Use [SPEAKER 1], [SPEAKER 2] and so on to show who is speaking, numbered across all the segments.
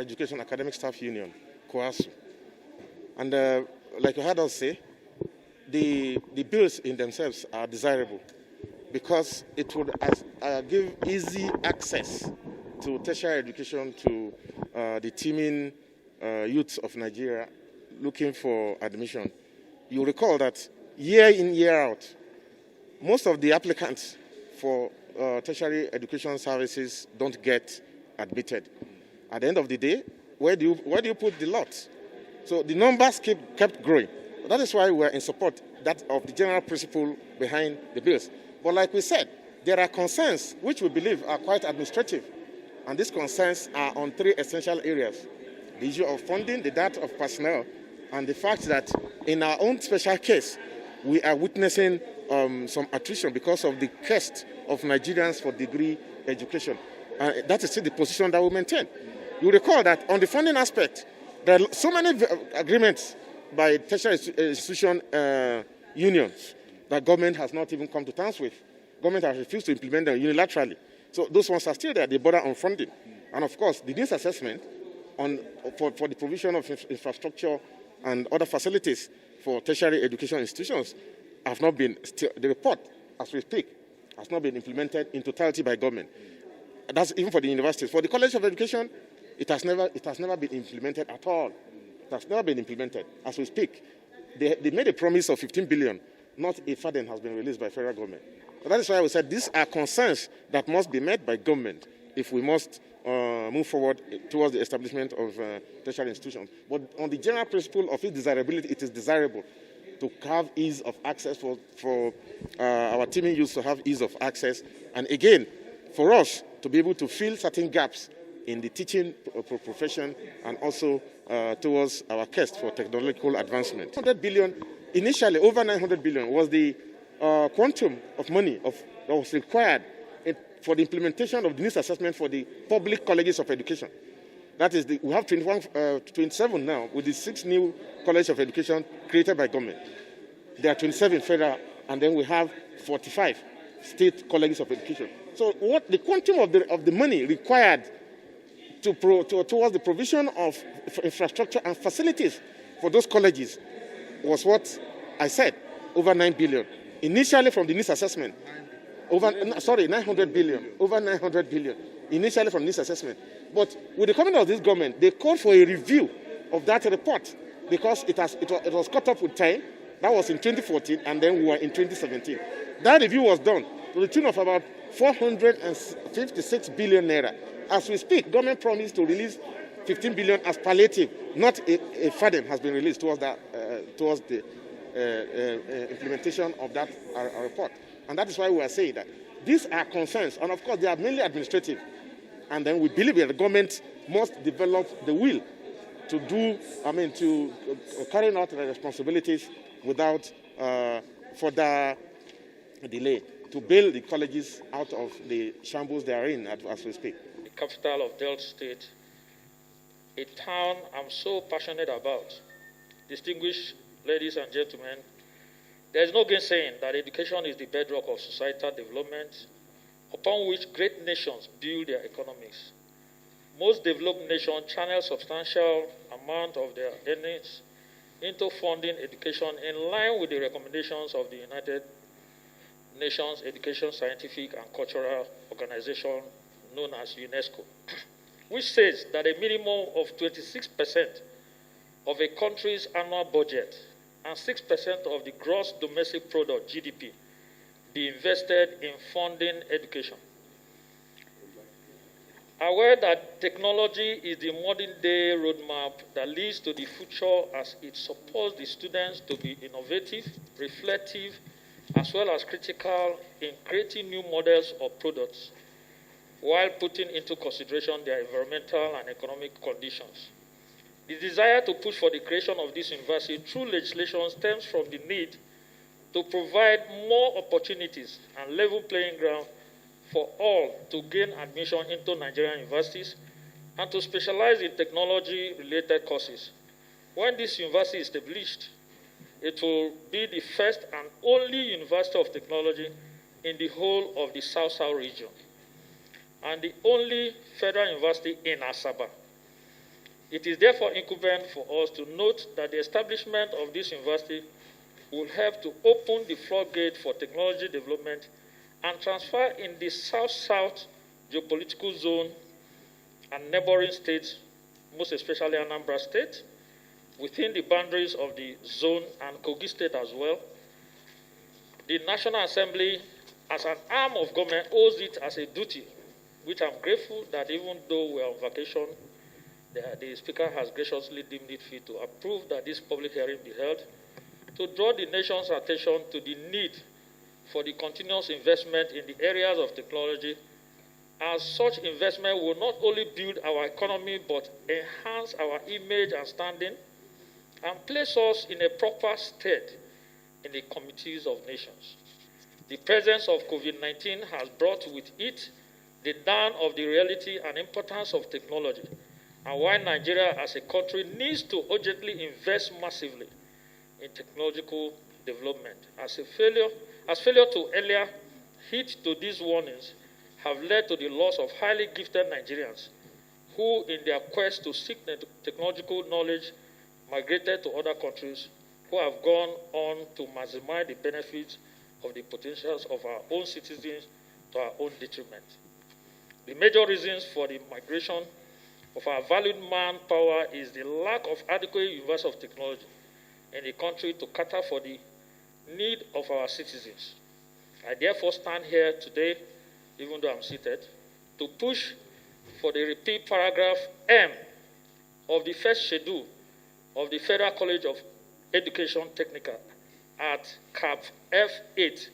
[SPEAKER 1] Education Academic Staff Union, COASU. And like you heard us say, the bills in themselves are desirable because it would give easy access to tertiary education to the teeming youths of Nigeria looking for admission. You recall that year in, year out, most of the applicants for tertiary education services don't get admitted. At the end of the day, where do you put the lot? So the numbers kept growing. That is why we're in support of the general principle behind the bills. But like we said, there are concerns which we believe are quite administrative. And these concerns are on three essential areas: the issue of funding, the data of personnel, and the fact that in our own special case, we are witnessing some attrition because of the quest of Nigerians for degree education. That is still the position that we maintain. You recall that on the funding aspect, there are so many agreements by tertiary institution unions that government has not even come to terms with. Government has refused to implement them unilaterally. So those ones are still there. They border on funding. And of course, the needs assessment for the provision of infrastructure and other facilities for tertiary education institutions have not been, the report, as we speak, has not been implemented in totality by government. That's even for the universities. For the College of Education, it has never been implemented at all. It has never been implemented. As we speak, they made a promise of 15 billion. Not a funding has been released by federal government. So that is why we said these are concerns that must be met by government if we must move forward towards the establishment of tertiary institutions. But on the general principle of its desirability, it is desirable to have ease of access for our teaming youth to have ease of access. And again, for us to be able to fill certain gaps in the teaching profession and also towards our quest for technological advancement. 100 billion, initially over 900 billion was the quantum of money that was required for the implementation of the needs assessment for the public colleges of education. That is, we have 27 now with the 6 new colleges of education created by government. There are 27 federal, and then we have 45 state colleges of education. So what the quantum of the money required towards the provision of infrastructure and facilities for those colleges was what I said, over 9 billion. Initially from the needs assessment, 900 billion, over 900 billion, initially from this assessment. But with the coming of this government, they called for a review of that report because it was caught up with time. That was in 2014, and then we were in 2017. That review was done to the tune of about 456 billion naira. As we speak, government promised to release 15 billion as palliative. Not a funding has been released towards the implementation of that report. And that is why we are saying that these are concerns, and of course they are mainly administrative. And then we believe that the government must develop the will to carry out their responsibilities without further delay, to bail the colleges out of the shambles they are in as we speak.
[SPEAKER 2] The capital of Delta State, a town I'm so passionate about. Distinguished ladies and gentlemen, there is no gainsaying that education is the bedrock of societal development upon which great nations build their economies. Most developed nations channel substantial amount of their earnings into funding education in line with the recommendations of the United Nations Education, Scientific and Cultural Organization known as UNESCO, which says that a minimum of 26% of a country's annual budget and 6% of the gross domestic product, GDP, be invested in funding education. Aware that technology is the modern-day roadmap that leads to the future as it supports the students to be innovative, reflective, as well as critical in creating new models of products, while putting into consideration their environmental and economic conditions. The desire to push for the creation of this university through legislation stems from the need to provide more opportunities and level playing ground for all to gain admission into Nigerian universities and to specialize in technology-related courses. When this university is established, it will be the first and only university of technology in the whole of the South-South region, and the only federal university in Asaba. It is therefore incumbent for us to note that the establishment of this university will help to open the floodgate for technology development and transfer in the South-South geopolitical zone and neighboring states, most especially Anambra State, within the boundaries of the zone and Kogi State as well. The National Assembly, as an arm of government, owes it as a duty, which I'm grateful that even though we're on vacation, the Speaker has graciously deemed it fit to approve that this public hearing be held, to draw the nation's attention to the need for the continuous investment in the areas of technology, as such investment will not only build our economy but enhance our image and standing and place us in a proper stead in the committees of nations. The presence of COVID-19 has brought with it the dawn of the reality and importance of technology, and why Nigeria as a country needs to urgently invest massively in technological development. As failure to earlier heed to these warnings have led to the loss of highly gifted Nigerians who, in their quest to seek technological knowledge, migrated to other countries, who have gone on to maximize the benefits of the potentials of our own citizens to our own detriment. The major reasons for the migration of our valued manpower is the lack of adequate University of Technology in the country to cater for the need of our citizens. I therefore stand here today, even though I'm seated, to push for the repeat paragraph M of the first schedule of the Federal College of Education Technical at CAP F8,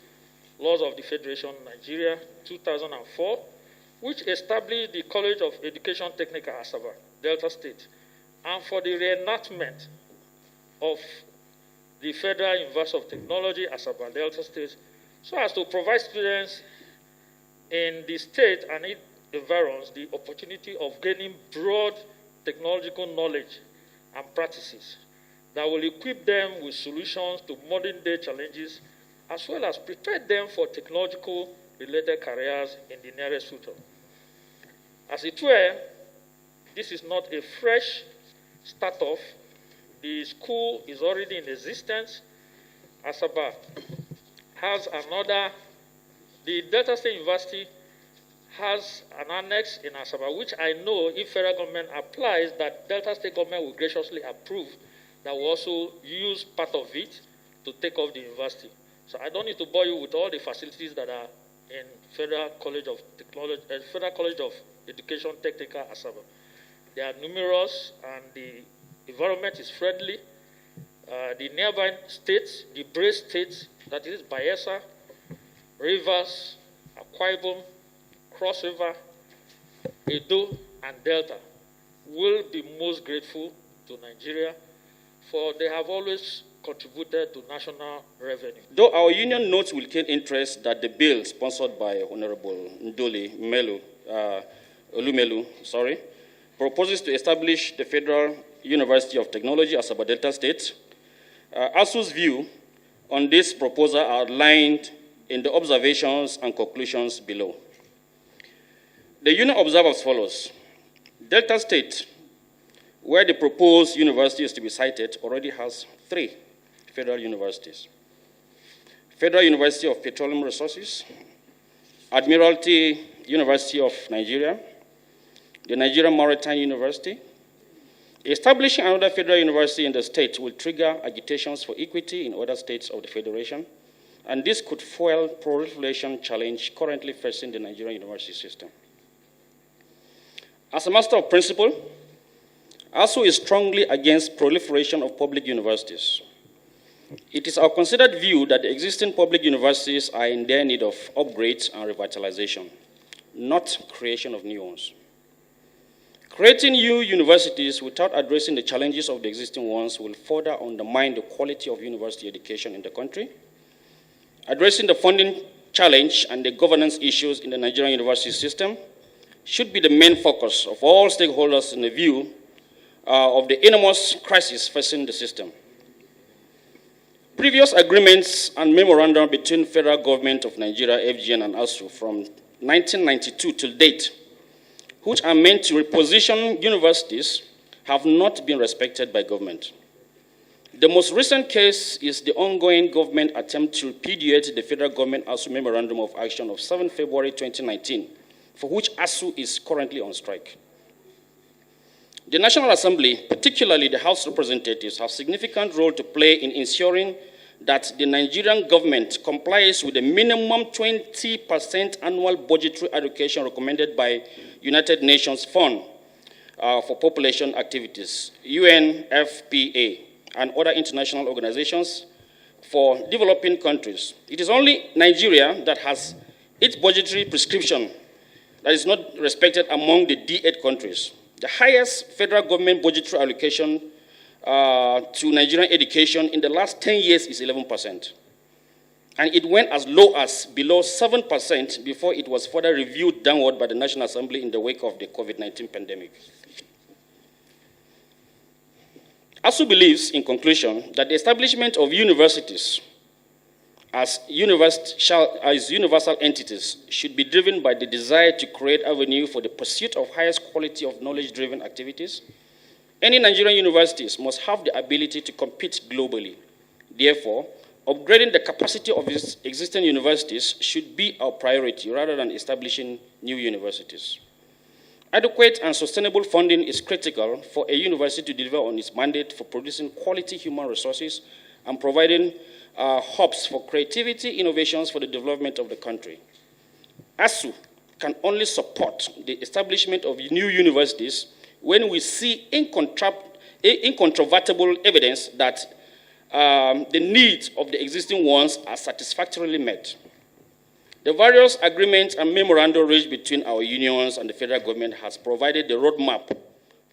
[SPEAKER 2] Laws of the Federation Nigeria, 2004, which established the College of Education Technical Asaba, Delta State, and for the reenactment of the Federal University of Technology, Asaba, Delta State, so as to provide students in the state and its environs the opportunity of gaining broad technological knowledge and practices that will equip them with solutions to modern-day challenges, as well as prepare them for technological-related careers in the nearest future. As it were, this is not a fresh start-off. The school is already in existence. Asaba has another. The Delta State University has an annex in Asaba, which I know if federal government applies, that Delta State government will graciously approve, that will also use part of it to take off the university. So I don't need to bore you with all the facilities that are in Federal College of Technology, Federal College of Education Technical Asaba. They are numerous and the environment is friendly. The nearby states, the Bray states, that is Bayelsa, Rivers, Akwa Ibom, Cross River, Edo, and Delta will be most grateful to Nigeria, for they have always contributed to national revenue.
[SPEAKER 3] Though our union notes with keen interest that the bill sponsored by Honorable Ndoli Olumelu, proposes to establish the Federal University of Technology, Asaba Delta State, ASU's view on this proposal are outlined in the observations and conclusions below. The union observes as follows. Delta State, where the proposed university is to be cited, already has 3 federal universities. Federal University of Petroleum Resources, Admiralty University of Nigeria, the Nigerian Maritime University. Establishing another federal university in the state will trigger agitations for equity in other states of the federation, and this could fuel proliferation challenge currently facing the Nigerian university system. As a matter of principle, ASU is strongly against proliferation of public universities. It is our considered view that the existing public universities are in their need of upgrades and revitalization, not creation of new ones. Creating new universities without addressing the challenges of the existing ones will further undermine the quality of university education in the country. Addressing the funding challenge and the governance issues in the Nigerian university system should be the main focus of all stakeholders in the view of the enormous crisis facing the system. Previous agreements and memoranda between Federal Government of Nigeria, FGN, and ASU from 1992 till date, which are meant to reposition universities, have not been respected by government. The most recent case is the ongoing government attempt to repudiate the federal government ASU Memorandum of Action of 7 February 2019, for which ASU is currently on strike. The National Assembly, particularly the House Representatives, have a significant role to play in ensuring that the Nigerian government complies with the minimum 20% annual budgetary allocation recommended by United Nations Fund for Population Activities, UNFPA, and other international organizations for developing countries. It is only Nigeria that has its budgetary prescription that is not respected among the D8 countries. The highest federal government budgetary allocation to Nigerian education in the last 10 years is 11%. And it went as low as below 7% before it was further reviewed downward by the National Assembly in the wake of the COVID-19 pandemic. ASU believes, in conclusion, that the establishment of universities as universal entities should be driven by the desire to create avenue for the pursuit of highest quality of knowledge-driven activities. Any Nigerian universities must have the ability to compete globally. Therefore, upgrading the capacity of its existing universities should be our priority rather than establishing new universities. Adequate and sustainable funding is critical for a university to deliver on its mandate for producing quality human resources and providing hubs for creativity innovations for the development of the country. ASU can only support the establishment of new universities when we see incontrovertible evidence that the needs of the existing ones are satisfactorily met. The various agreements and memoranda reached between our unions and the federal government has provided the roadmap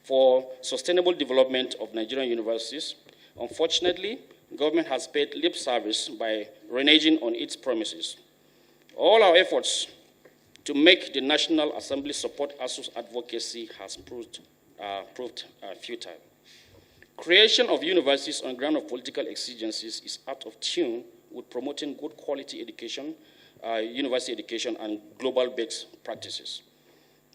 [SPEAKER 3] for sustainable development of Nigerian universities. Unfortunately, government has paid lip service by reneging on its promises. All our efforts to make the National Assembly support ASU's advocacy has proved futile. Creation of universities on ground of political exigencies is out of tune with promoting good quality education, university education, and global best practices.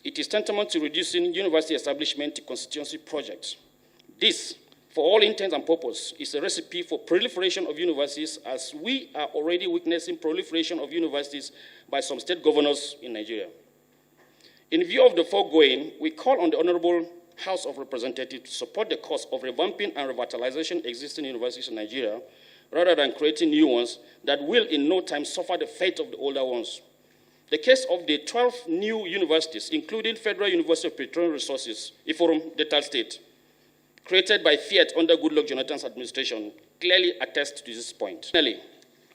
[SPEAKER 3] It is tantamount to reducing university establishment to constituency projects. This, for all intents and purposes, is a recipe for proliferation of universities, as we are already witnessing proliferation of universities by some state governors in Nigeria. In view of the foregoing, we call on the Honorable House of Representatives to support the cause of revamping and revitalization existing universities in Nigeria, rather than creating new ones that will in no time suffer the fate of the older ones. The case of the 12 new universities, including Federal University of Petroleum Resources, Iforum, Delta State, created by Fiat under Goodluck Jonathan's administration, clearly attests to this point. Finally,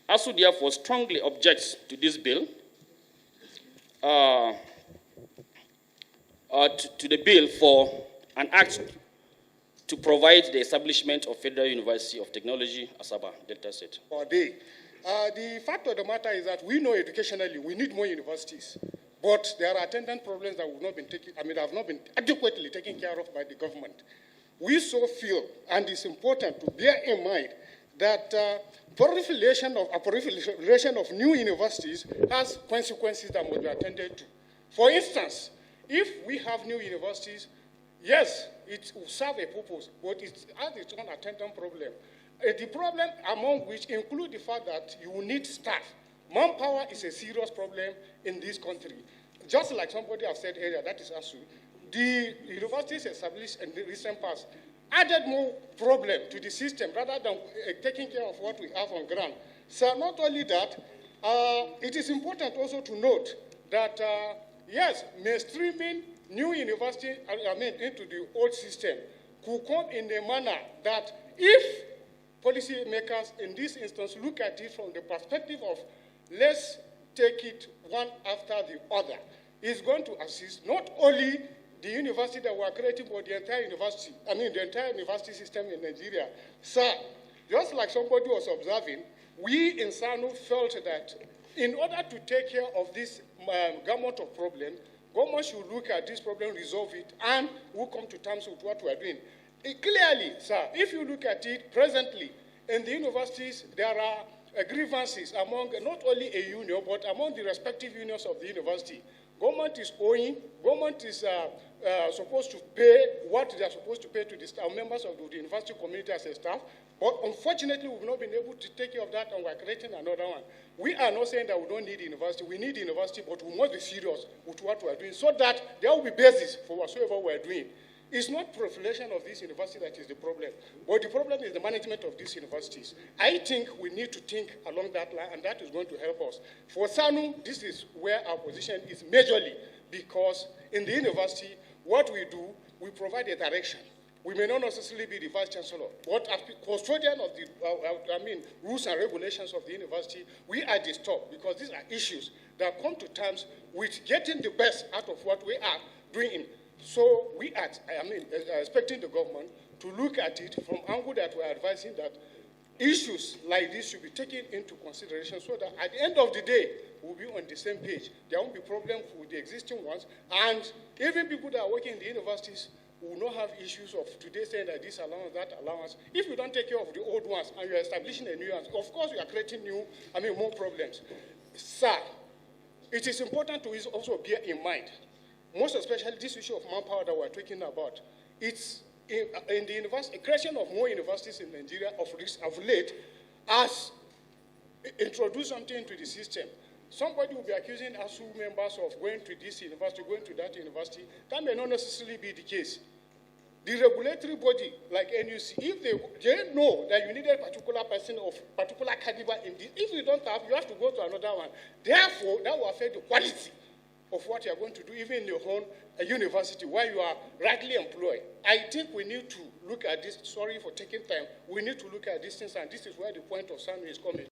[SPEAKER 3] ASU therefore strongly objects to this bill, to the bill for an act to provide the establishment of Federal University of Technology, Asaba, Delta State.
[SPEAKER 4] The fact of the matter is that we know educationally we need more universities, but there are attendant problems that have not been adequately taken care of by the government. We so feel, and it's important to bear in mind, that proliferation of new universities has consequences that must be attended to. For instance, if we have new universities, yes, it will serve a purpose, but it has its own attendant problem. The problem among which include the fact that you will need staff. Manpower is a serious problem in this country. Just like somebody has said earlier, that is ASU, the universities established in the recent past added more problem to the system rather than taking care of what we have on ground. So not only that, it is important also to note that, yes, mainstreaming new university into the old system could come in a manner that if policymakers in this instance look at it from the perspective of let's take it one after the other, is going to assist not only the university that we are creating, but the entire university, the entire university system in Nigeria. So, just like somebody was observing, we in SSANU felt that in order to take care of this gamut of problems, government should look at this problem, resolve it, and we'll come to terms with what we are doing. Clearly, sir, if you look at it presently, in the universities, there are grievances among not only a union, but among the respective unions of the university. Government is owing, government is supposed to pay what they are supposed to pay to the staff, members of the university community as a staff, but unfortunately we've not been able to take care of that, and we're creating another one. We are not saying that we don't need university. We need university, but we must be serious with what we are doing so that there will be basis for whatsoever we are doing. It's not proliferation of this university that is the problem, but the problem is the management of these universities. I think we need to think along that line, and that is going to help us. For SSANU, this is where our position is majorly, because in the university, what we do, we provide a direction. We may not necessarily be the vice chancellor, but as custodian of the rules and regulations of the university, we are disturbed because these are issues that come to terms with getting the best out of what we are doing. So we are, expecting the government to look at it from angle that we are advising that issues like this should be taken into consideration so that at the end of the day, we'll be on the same page. There won't be problems with the existing ones, and even people that are working in the universities will not have issues of today saying that this allowance, that allowance. If you don't take care of the old ones and you're establishing a new one, of course you are creating more problems. Sir, it is important to also bear in mind, most especially this issue of manpower that we're talking about. It's in the university, creation of more universities in Nigeria of late has introduced something into the system. Somebody will be accusing ASU members of going to this university, going to that university. That may not necessarily be the case. The regulatory body, like NUC, if they know that you need a particular person of particular caliber in this, if you don't have, you have to go to another one. Therefore, that will affect the quality of what you are going to do, even in your own university, where you are rightly employed. I think we need to look at this. Sorry for taking time. We need to look at these things, and this is where the point of SSANU is coming.